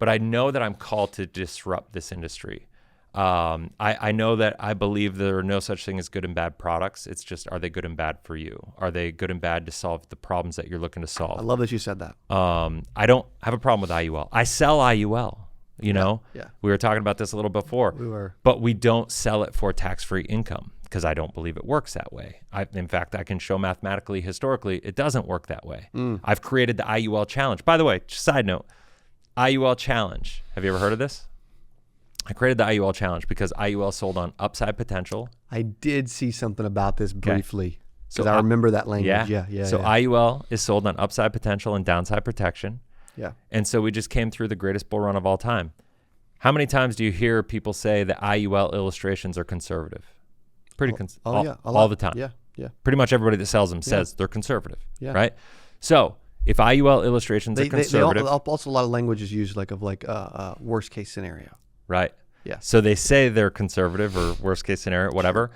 but I know that I'm called to disrupt this industry. I know that I believe there are no such thing as good and bad products. It's just, are they good and bad for you? Are they good and bad to solve the problems that you're looking to solve? I love that you said that. I don't have a problem with IUL. I sell IUL, you know? Yeah. We were talking about this a little before. We were. But we don't sell it for tax-free income because I don't believe it works that way. In fact, I can show mathematically, historically, it doesn't work that way. I've created the IUL challenge. By the way, just side note, IUL challenge. Have you ever heard of this? I created the IUL challenge because IUL sold on upside potential. I did see something about this briefly because So I remember that language. Yeah. So IUL is sold on upside potential and downside protection. Yeah. And so we just came through the greatest bull run of all time. How many times do you hear people say that IUL illustrations are conservative? All the time. Yeah. Pretty much everybody that sells them says they're conservative, right? So if IUL illustrations are conservative, also a lot of language is used like worst case scenario. right? Yeah. So they say they're conservative or worst case scenario, whatever.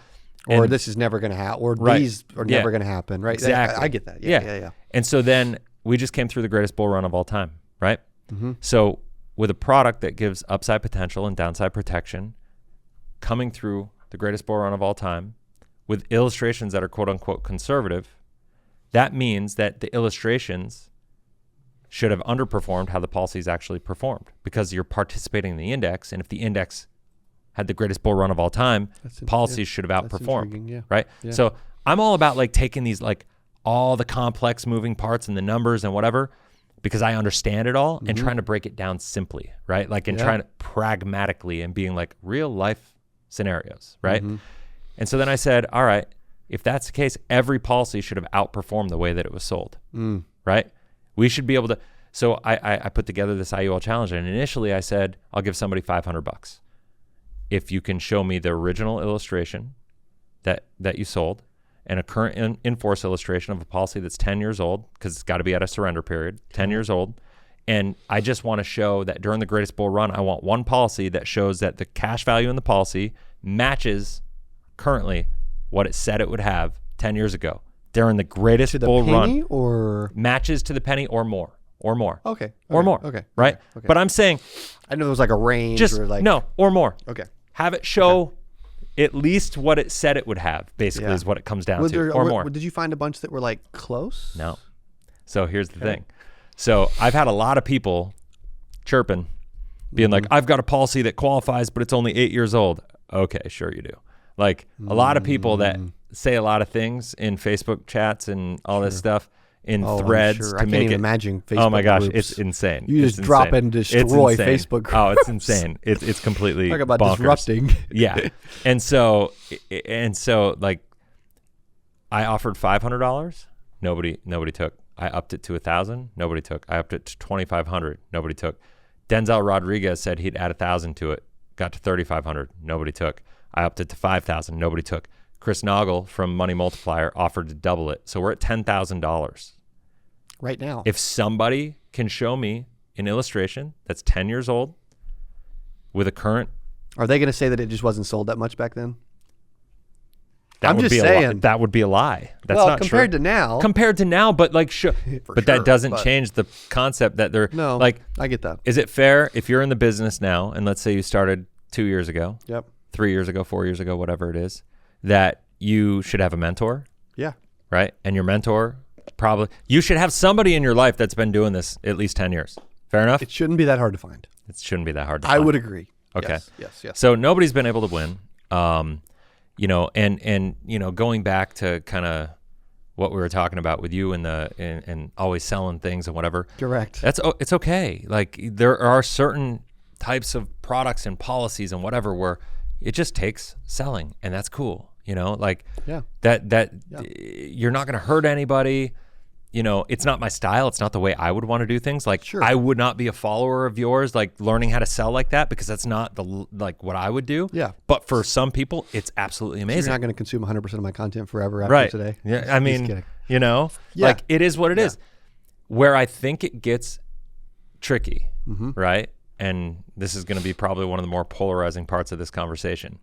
Or this is never going to happen, or these are never going to happen, right? Exactly. I get that. Yeah. And so then we just came through the greatest bull run of all time, right? So with a product that gives upside potential and downside protection, coming through the greatest bull run of all time, with illustrations that are quote unquote conservative, that means that the illustrations should have underperformed how the policies actually performed because you're participating in the index. And if the index had the greatest bull run of all time, policies should have outperformed, right? Yeah. So I'm all about like taking these, like all the complex moving parts and the numbers and whatever, because I understand it all and trying to break it down simply, right? Like and trying to pragmatically and being like real life scenarios, right? And so then I said, all right, if that's the case, every policy should have outperformed the way that it was sold, right? We should be able to. So I put together this IUL challenge, and initially I said, I'll give somebody $500 if you can show me the original illustration that you sold and a current in-force illustration of a policy that's 10 years old, because it's got to be at a surrender period, 10 years old. And I just want to show that during the greatest bull run, I want one policy that shows that the cash value in the policy matches currently what it said it would have 10 years ago. During the greatest bull run, or matches to the penny or more. Okay. Or more. Okay. Right? Okay. But I'm saying, I know there was like a range. just or like, no, or more. Okay. Have it show at least what it said it would have, basically, is what it comes down to, or more. Did you find a bunch that were like close? No. So here's the thing. So I've had a lot of people chirping, being like, I've got a policy that qualifies, but it's only 8 years old. Okay, sure you do. Like a lot of people that say a lot of things in Facebook chats and all this stuff in threads to I can't make even it. imagine Facebook Oh my gosh, groups. it's insane. You just drop and destroy Facebook groups. Oh, it's insane. It's completely Talk about bonkers. disrupting. Yeah. And so like I offered $500, nobody took. I upped it to $1,000, nobody took. I upped it to $2,500, nobody took. Denzel Rodriguez said he'd add $1,000 to it, got to $3,500, nobody took. I upped it to $5,000, nobody took. Chris Noggle from Money Multiplier offered to double it. So we're at $10,000. Right now. If somebody can show me an illustration that's 10 years old with a current. Are they going to say that it just wasn't sold that much back then? That would be a lie. That's not compared true. to now. Compared to now, but like, that doesn't change the concept that they're like. I get that. Is it fair if you're in the business now, and let's say you started 2 years ago, 3 years ago, 4 years ago, whatever it is, that you should have a mentor? Yeah. Right? And your mentor you should have somebody in your life that's been doing this at least 10 years. Fair enough? It shouldn't be that hard to find. It shouldn't be that hard to find. I would agree. Okay. Yes. So nobody's been able to win. Going back to kind of what we were talking about with you and always selling things and whatever. Correct. It's okay. Like there are certain types of products and policies and whatever where it just takes selling, and that's cool. You're not going to hurt anybody. It's not my style. It's not the way I would want to do things. Like I would not be a follower of yours, like learning how to sell like that, because that's not what I would do. Yeah. But for some people, it's absolutely amazing. So you're not going to consume 100% of my content forever after today. Yeah. I mean, like it is what it is. Where I think it gets tricky, right? And this is going to be probably one of the more polarizing parts of this conversation.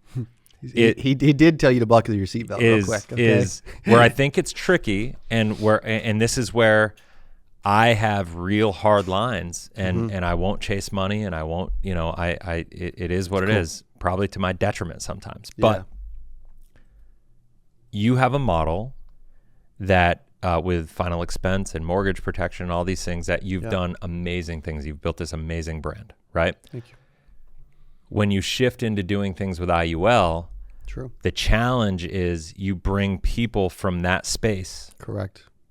He did tell you to buckle your seatbelt real quick. Okay? Is where I think it's tricky, and this is where I have real hard lines, and I won't chase money, and I won't, it is what it is, probably to my detriment sometimes. But you have a model that with final expense and mortgage protection and all these things that you've done amazing things. You've built this amazing brand, right? Thank you. When you shift into doing things with IUL, the challenge is you bring people from that space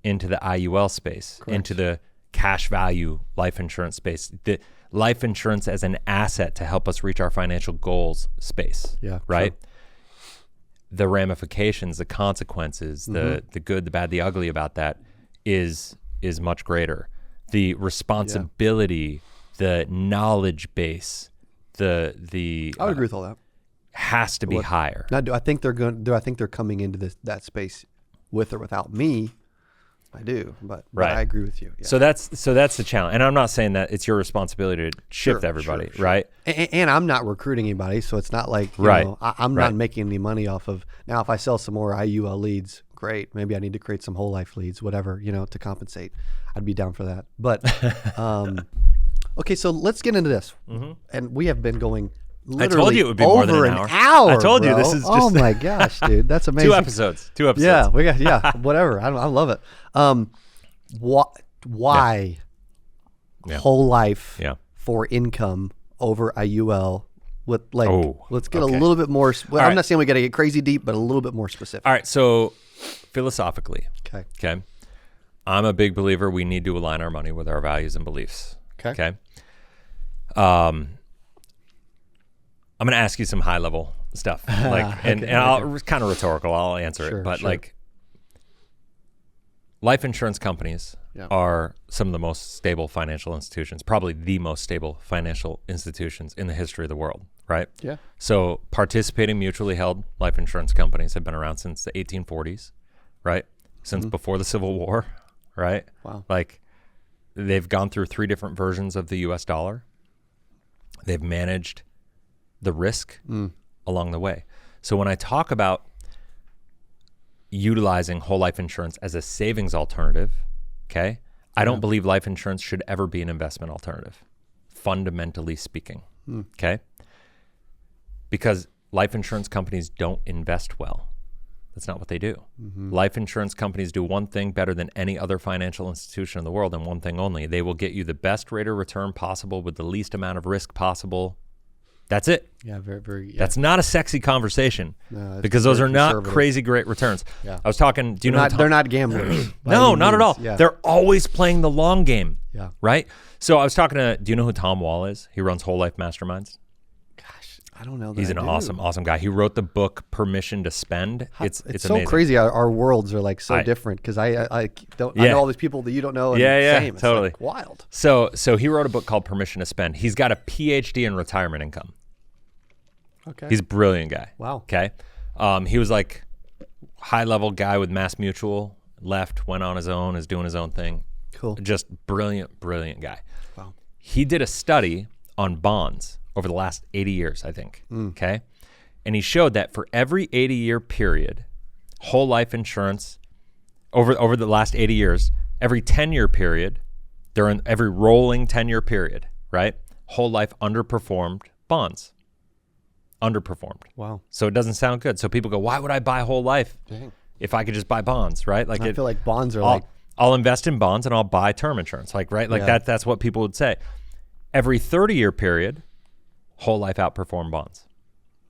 into the IUL space, into the cash value life insurance space, the life insurance as an asset to help us reach our financial goals space, right? The ramifications, the consequences, the good, the bad, the ugly about that is much greater. The responsibility, the knowledge base, the I would agree with all that. Has to be higher. Now, do I think they're coming into that space with or without me? I do, but I agree with you. Yeah. So that's the challenge. And I'm not saying that it's your responsibility to shift everybody, right? And I'm not recruiting anybody, so it's not like I'm not making any money off of. Now, if I sell some more IUL leads, great. Maybe I need to create some whole life leads, whatever, to compensate. I'd be down for that. But okay, so let's get into this. And we have been going literally I told you it would be more than an hour. I told you this is just. Oh my gosh, dude, that's amazing. 2 episodes. Yeah, we got whatever. I love it. Why whole life for income over IUL? With let's get a little bit more. I'm not saying we got to get crazy deep, but a little bit more specific. All right. So philosophically, okay, I'm a big believer we need to align our money with our values and beliefs. Okay. I'm going to ask you some high level stuff, and I'll kind of rhetorical. I'll answer it, but life insurance companies are some of the most stable financial institutions, probably the most stable financial institutions in the history of the world, right? Yeah. So participating mutually held life insurance companies have been around since the 1840s, right? Since before the Civil War, right? Wow. They've gone through 3 different versions of the US dollar. They've managed the risk along the way. So when I talk about utilizing whole life insurance as a savings alternative, I don't believe life insurance should ever be an investment alternative, fundamentally speaking, because life insurance companies don't invest well. That's not what they do. Life insurance companies do one thing better than any other financial institution in the world, and one thing only. They will get you the best rate of return possible with the least amount of risk possible. That's it. Yeah, very, very. Yeah. That's not a sexy conversation because those are not crazy great returns. Yeah. I was talking. Do you know? They're not gamblers. No, not at all. Yeah. They're always playing the long game. Yeah. Right. So I was talking to. Do you know who Tom Wall is? He runs Whole Life Masterminds. Gosh, I don't know. He's an awesome guy. He wrote the book Permission to Spend. It's so amazing. Crazy. Our worlds are so different because I don't. I know all these people that you don't know. And same. It's totally wild. So he wrote a book called Permission to Spend. He's got a PhD in retirement income. Okay. He's a brilliant guy. Wow. Okay. He was high level guy with Mass Mutual, left, went on his own, is doing his own thing. Cool. Just brilliant guy. Wow. He did a study on bonds over the last 80 years, I think. Okay. And he showed that for every 80-year period, whole life insurance over the last 80 years, every 10-year period, during every rolling 10-year period, right? Whole life underperformed bonds. Underperformed. Wow. So it doesn't sound good. So people go, why would I buy whole life if I could just buy bonds, right? I feel like bonds are I'll invest in bonds and I'll buy term insurance, that's what people would say. Every 30-year period, whole life outperformed bonds.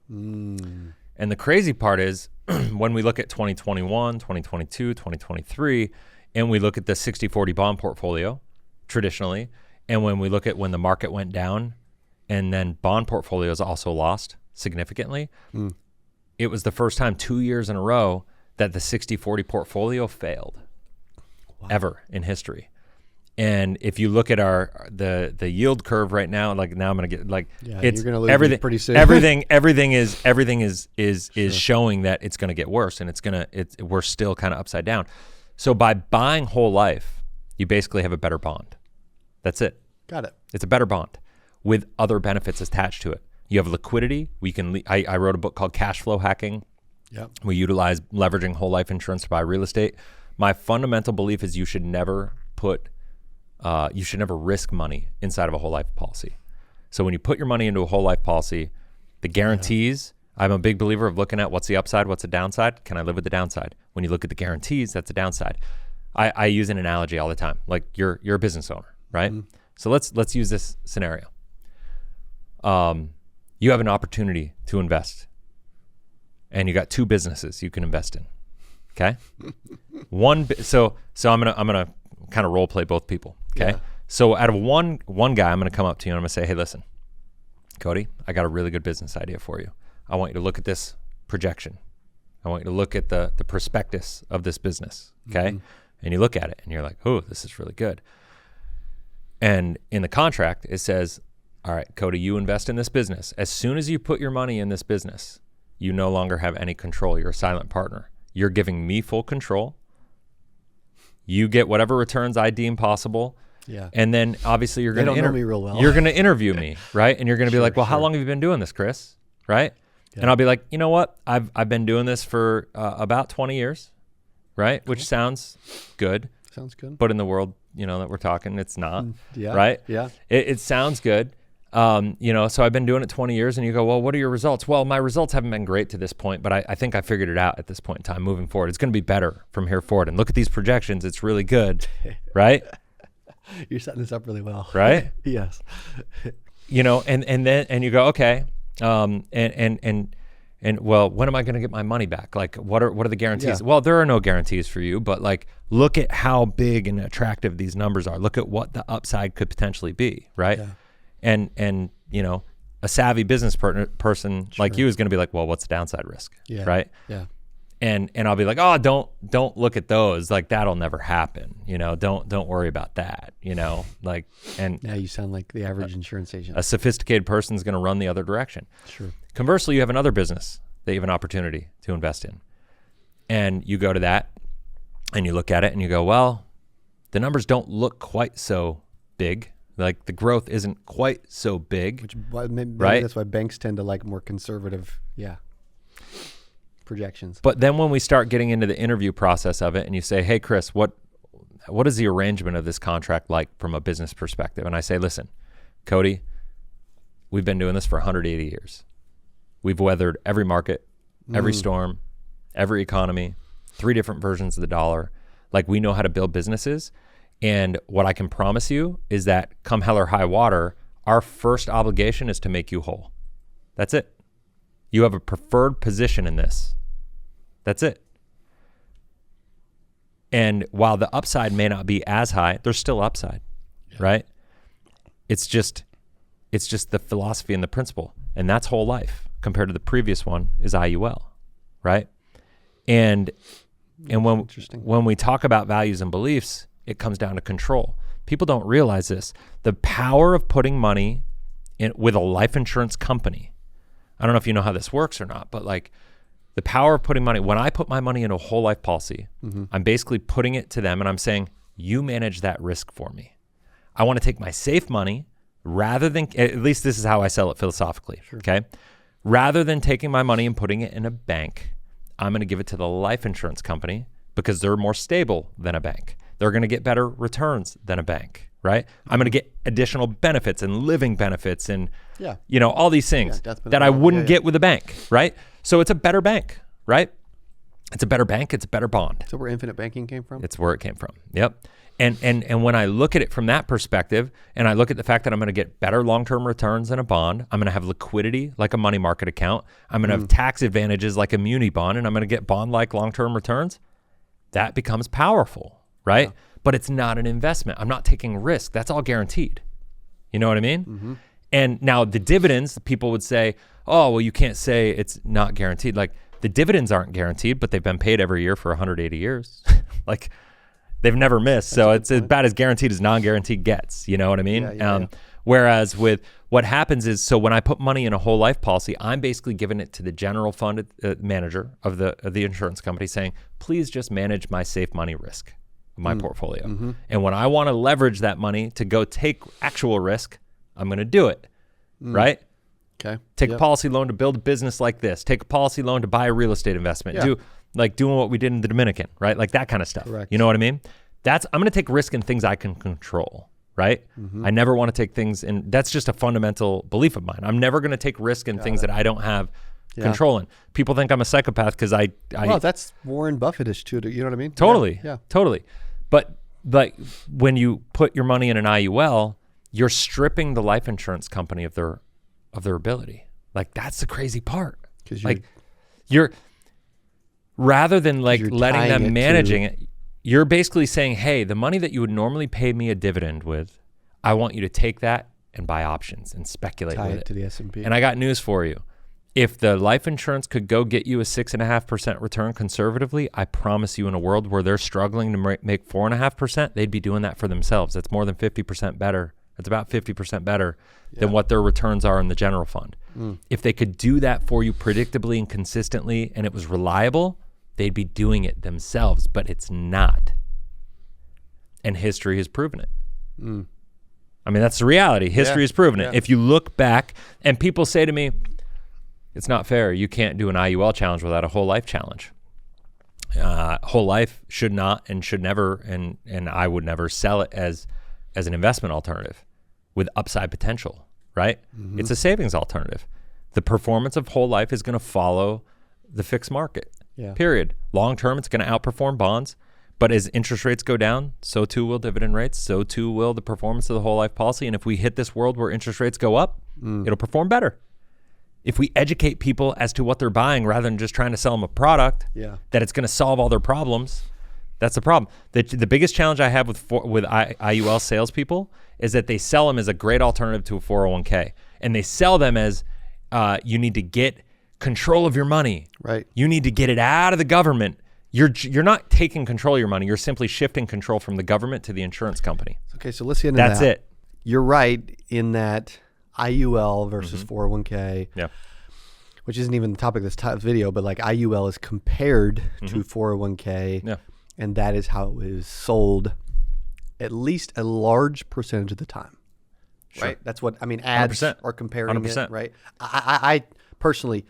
And the crazy part is when we look at 2021, 2022, 2023, and we look at the 60-40 bond portfolio traditionally, and when we look at when the market went down and then bond portfolios also lost significantly, it was the first time 2 years in a row that the 60-40 portfolio failed ever in history. And if you look at the yield curve right now, now I'm going to get it's you're gonna lose everything pretty soon. everything is showing that it's going to get worse, and we're still kind of upside down. So by buying whole life, you basically have a better bond. That's it. Got it. It's a better bond with other benefits attached to it. You have liquidity. I wrote a book called Cash Flow Hacking. Yep. We utilize leveraging whole life insurance to buy real estate. My fundamental belief is you should never put you should never risk money inside of a whole life policy. So when you put your money into a whole life policy, the guarantees, I'm a big believer of looking at what's the upside, what's the downside. Can I live with the downside? When you look at the guarantees, that's the downside. I use an analogy all the time. Like you're a business owner, right? Mm-hmm. So let's use this scenario. You have an opportunity to invest, and you got two businesses you can invest in. Okay. So I'm gonna kind of role play both people. Okay. Yeah. So out of one guy, I'm gonna come up to you and I'm gonna say, hey, listen, Cody, I got a really good business idea for you. I want you to look at this projection. I want you to look at the prospectus of this business. Okay. Mm-hmm. And you look at it and you're like, oh, this is really good. And in the contract, it says, all right, Cody, you invest in this business. As soon as you put your money in this business, you no longer have any control. You're a silent partner. You're giving me full control. You get whatever returns I deem possible. Yeah. And then obviously you're going to know me real well. You're going to interview me, right? And you're going to be like, well, how long have you been doing this, Chris? Right? Yeah. And I'll be like, you know what? I've been doing this for about 20 years, right? Cool. Which sounds good. Sounds good. But in the world, that we're talking, it's not. Yeah. Right? Yeah. It sounds good. So I've been doing it 20 years and you go, well, what are your results? Well, my results haven't been great to this point, but I think I figured it out at this point in time moving forward. It's going to be better from here forward. And look at these projections. It's really good. Right? You're setting this up really well. Right? Yes. And you go, okay. And well, when am I going to get my money back? Like, what are the guarantees? Yeah. Well, there are no guarantees for you, but like, look at how big and attractive these numbers are. Look at what the upside could potentially be. Right. Yeah. And a savvy business person like you is going to be like, well, what's the downside risk? Yeah. Right. Yeah. And I'll be like, oh, don't look at those. Like that'll never happen. Don't worry about that. And now you sound like the average insurance agent. A sophisticated person is going to run the other direction. Sure. Conversely, you have another business that you have an opportunity to invest in, and you go to that and you look at it and you go, well, the numbers don't look quite so big. Like the growth isn't quite so big. Maybe right? That's why banks tend to like more conservative. Yeah. Projections. But then when we start getting into the interview process of it and you say, hey, Chris, what is the arrangement of this contract like from a business perspective? And I say, listen, Cody, we've been doing this for 180 years. We've weathered every market, every storm, every economy, 3 different versions of the dollar. Like we know how to build businesses. And what I can promise you is that come hell or high water, our first obligation is to make you whole. That's it. You have a preferred position in this. That's it. And while the upside may not be as high, there's still upside, right? It's just the philosophy and the principle, and that's whole life compared to the previous one is IUL, right? And when we talk about values and beliefs, it comes down to control. People don't realize this. The power of putting money in with a life insurance company. I don't know if you know how this works or not, but like the power of putting money, when I put my money in a whole life policy, I'm basically putting it to them and I'm saying, you manage that risk for me. I want to take my safe money rather than, at least this is how I sell it philosophically. Sure. Okay. Rather than taking my money and putting it in a bank, I'm going to give it to the life insurance company because they're more stable than a bank. They're going to get better returns than a bank, right? I'm going to get additional benefits and living benefits and, all these things that I wouldn't get with a bank, right? So it's a better bank, right? It's a better bank. It's a better bond. So where infinite banking came from? It's where it came from. Yep. And when I look at it from that perspective, and I look at the fact that I'm going to get better long-term returns than a bond, I'm going to have liquidity like a money market account, I'm going to have tax advantages like a muni bond, and I'm going to get bond-like long-term returns, that becomes powerful, right? Yeah. But it's not an investment. I'm not taking risk. That's all guaranteed. You know what I mean? Mm-hmm. And now the dividends, people would say, oh, well, you can't say it's not guaranteed. Like the dividends aren't guaranteed, but they've been paid every year for 180 years. Like they've never missed. So it's about as guaranteed as non-guaranteed gets. You know what I mean? Yeah. Whereas with what happens is, so when I put money in a whole life policy, I'm basically giving it to the general fund manager of the insurance company saying, please just manage my safe money risk of my portfolio. Mm-hmm. And when I want to leverage that money to go take actual risk, I'm going to do it. Right? Okay. Take a policy loan to build a business like this. Take a policy loan to buy a real estate investment. Yeah. Doing what we did in the Dominican, right? Like that kind of stuff. Correct. You know what I mean? I'm going to take risk in things I can control. right? I never want to take things in. That's just a fundamental belief of mine. I'm never going to take risk in things that I don't have control in. People think I'm a psychopath because well, that's Warren Buffettish too. You know what I mean? Totally. Yeah. Totally. But like when you put your money in an IUL, you're stripping the life insurance company of their ability. Like that's the crazy part. Because you're rather than like letting them managing it, you're basically saying, hey, the money that you would normally pay me a dividend with, I want you to take that and buy options and speculate with it to the S&P. And I got news for you. If the life insurance could go get you a 6.5% return conservatively, I promise you in a world where they're struggling to make 4.5%, they'd be doing that for themselves. That's more than 50% better. That's about 50% better than what their returns are in the general fund. If they could do that for you predictably and consistently and it was reliable, they'd be doing it themselves, but it's not. And history has proven it. I mean, that's the reality. History has proven it. If you look back and people say to me, it's not fair. You can't do an IUL challenge without a whole life challenge. Whole life should not and should never, and I would never sell it as an investment alternative with upside potential, right? It's a savings alternative. The performance of whole life is going to follow the fixed market, period. Long term, it's going to outperform bonds. But as interest rates go down, so too will dividend rates. So too will the performance of the whole life policy. And if we hit this world where interest rates go up, it'll perform better. If we educate people as to what they're buying rather than just trying to sell them a product that it's going to solve all their problems, that's the problem. The biggest challenge I have with IUL salespeople is that they sell them as a great alternative to a 401k. And they sell them as you need to get control of your money. Right. You need to get it out of the government. You're not taking control of your money. You're simply shifting control from the government to the insurance company. Okay, so let's get into that. That's it. You're right in that IUL versus 401k, which isn't even the topic of this video, but like IUL is compared to 401k, and that is how it is sold at least a large percentage of the time, right? That's what, I mean, ads 100%. Are comparing 100%. It, right? I personally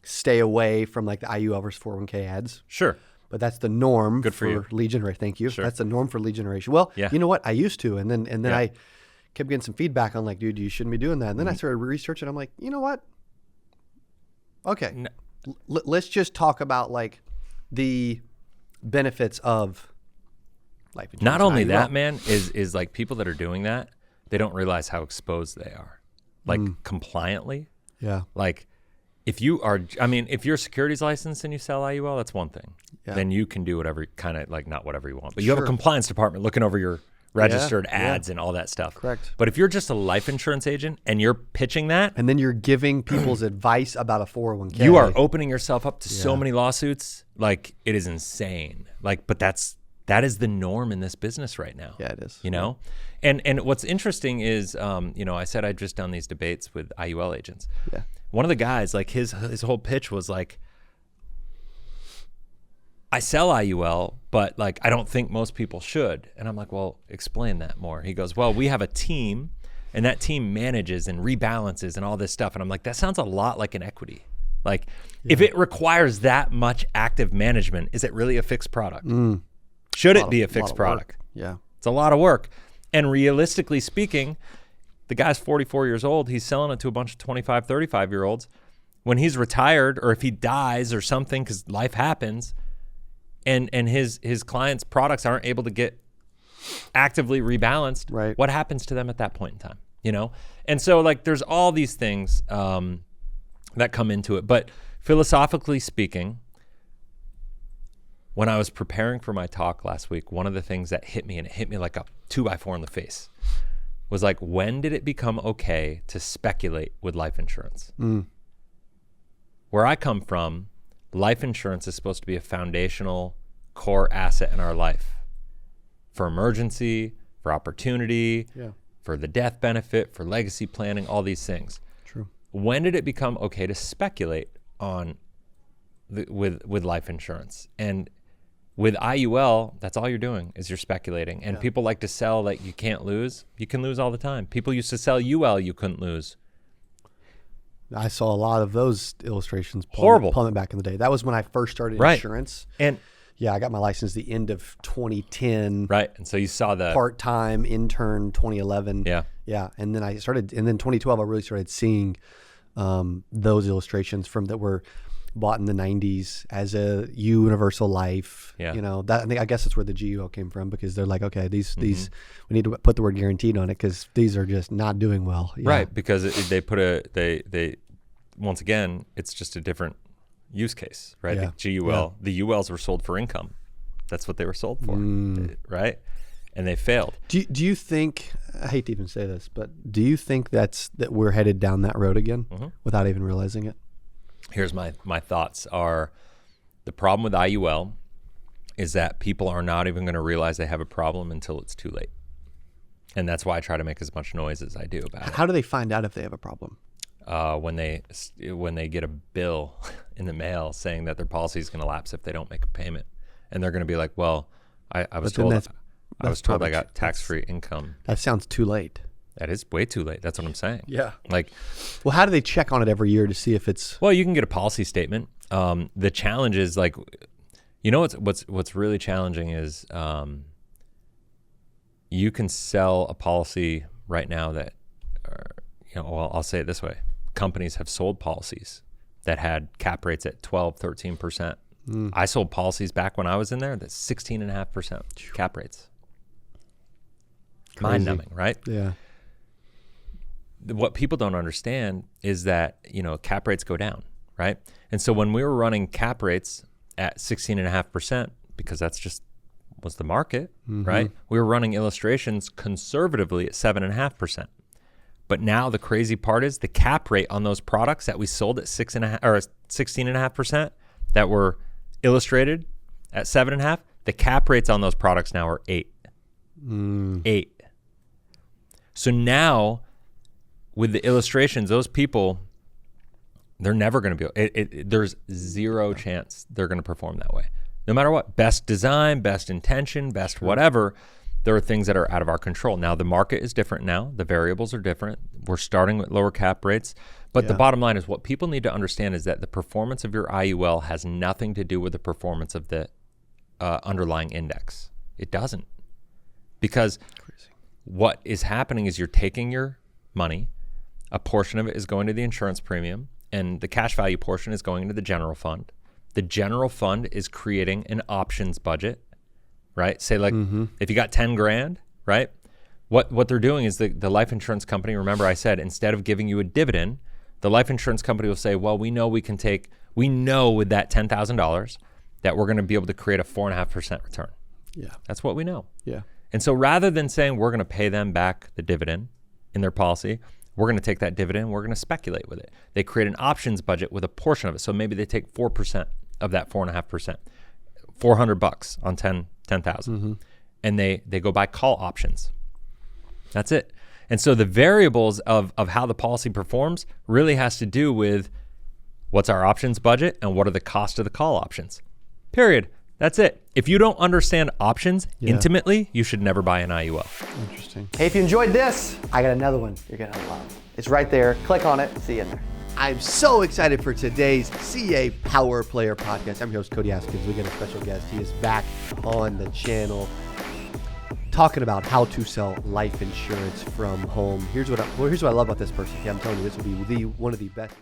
stay away from like the IUL versus 401k ads. Sure. But that's the norm for lead generation. Thank you. Sure. That's the norm for lead generation. Well, you know what? I used to, and then I kept getting some feedback on like, dude, you shouldn't be doing that. And then I started researching. I'm like, you know what? Okay, let's just talk about like the benefits of life insurance. Not only that, man, is like people that are doing that, they don't realize how exposed they are, like compliantly. Yeah. Like if you're securities licensed and you sell IUL, that's one thing. Yeah. Then you can do whatever kind of like not whatever you want, but you have a compliance department looking over your registered ads and all that stuff. Correct. But if you're just a life insurance agent and you're pitching that, and then you're giving people's advice about a 401k, you are opening yourself up to so many lawsuits. Like it is insane. Like, but that is the norm in this business right now. Yeah, it is. You know, and what's interesting is, I said I'd just done these debates with IUL agents. Yeah. One of the guys, like his whole pitch was like, I sell IUL, but like I don't think most people should. And I'm like, well, explain that more. He goes, well, we have a team, and that team manages and rebalances and all this stuff. And I'm like, that sounds a lot like an equity. Like, if it requires that much active management, is it really a fixed product? Should it be a fixed product? Yeah, it's a lot of work. And realistically speaking, the guy's 44 years old. He's selling it to a bunch of 25, 35-year-olds. When he's retired, or if he dies or something, because life happens, and his clients' products aren't able to get actively rebalanced, right, what happens to them at that point in time? You know? And so like there's all these things that come into it. But philosophically speaking, when I was preparing for my talk last week, one of the things that hit me, and it hit me like a 2x4 in the face, was like, when did it become okay to speculate with life insurance? Where I come from, life insurance is supposed to be a foundational core asset in our life for emergency, for opportunity, for the death benefit, for legacy planning, all these things. True. When did it become okay to speculate on with life insurance? And with IUL, that's all you're doing is you're speculating. And people like to sell like you can't lose. You can lose all the time. People used to sell UL you couldn't lose. I saw a lot of those illustrations plummet back in the day. That was when I first started insurance. And Yeah, I got my license the end of 2010. Right. And so you saw the part-time intern 2011. Yeah. Yeah. And then 2012, I really started seeing those illustrations that were bought in the 90s as a universal life. Yeah. I guess that's where the GUL came from, because they're like, okay, these we need to put the word guaranteed on it because these are just not doing well. Yeah. Right. Because they once again, it's just a different use case, right? Yeah. The GUL, the ULs were sold for income. That's what they were sold for, right? And they failed. Do you think, I hate to even say this, but do you think that we're headed down that road again without even realizing it? Here's my thoughts are, the problem with IUL is that people are not even going to realize they have a problem until it's too late. And that's why I try to make as much noise as I do about it. How do they find out if they have a problem? When they get a bill in the mail saying that their policy is going to lapse if they don't make a payment. And they're going to be like, well, I was told I got tax-free income. That sounds too late. That is way too late. That's what I'm saying. Yeah. Like, well, how do they check on it every year to see if it's? Well, you can get a policy statement. The challenge is, like, what's really challenging is you can sell a policy right now that, well, I'll say it this way. Companies have sold policies that had cap rates at 12, 13%. I sold policies back when I was in there that's 16.5% cap rates. Mind-numbing, right? Yeah. What people don't understand is that, cap rates go down, right? And so when we were running cap rates at 16.5%, because that's just was the market, right? We were running illustrations conservatively at 7.5%. But now the crazy part is the cap rate on those products that we sold at 6.5% or 16.5% that were illustrated at 7.5%, the cap rates on those products now are 8. 8. So now with the illustrations, those people, they're never going to be, there's zero chance they're going to perform that way. No matter what, best design, best intention, best whatever, there are things that are out of our control. Now, the market is different now. The variables are different. We're starting with lower cap rates. But the bottom line is, what people need to understand is that the performance of your IUL has nothing to do with the performance of the underlying index. It doesn't. Because what is happening is you're taking your money, a portion of it is going to the insurance premium, and the cash value portion is going into the general fund. The general fund is creating an options budget, right? Say, like, if you got 10 grand, right? What they're doing is the life insurance company, remember I said, instead of giving you a dividend, the life insurance company will say, well, we know with that $10,000 that we're going to be able to create a 4.5% return. Yeah. That's what we know. Yeah. And so rather than saying we're going to pay them back the dividend in their policy, we're going to take that dividend, we're going to speculate with it. They create an options budget with a portion of it. So maybe they take 4% of that 4.5%, $400 on 10,000. And they go buy call options. That's it. And so the variables of how the policy performs really has to do with what's our options budget and what are the cost of the call options. Period. That's it. If you don't understand options intimately, you should never buy an IUL. Interesting. Hey, if you enjoyed this, I got another one you're going to love. It's right there. Click on it. See you in there. I'm so excited for today's CA Power Player podcast. I'm your host, Cody Askins. We got a special guest. He is back on the channel talking about how to sell life insurance from home. Here's what I love about this person. Yeah, I'm telling you, this will be one of the best.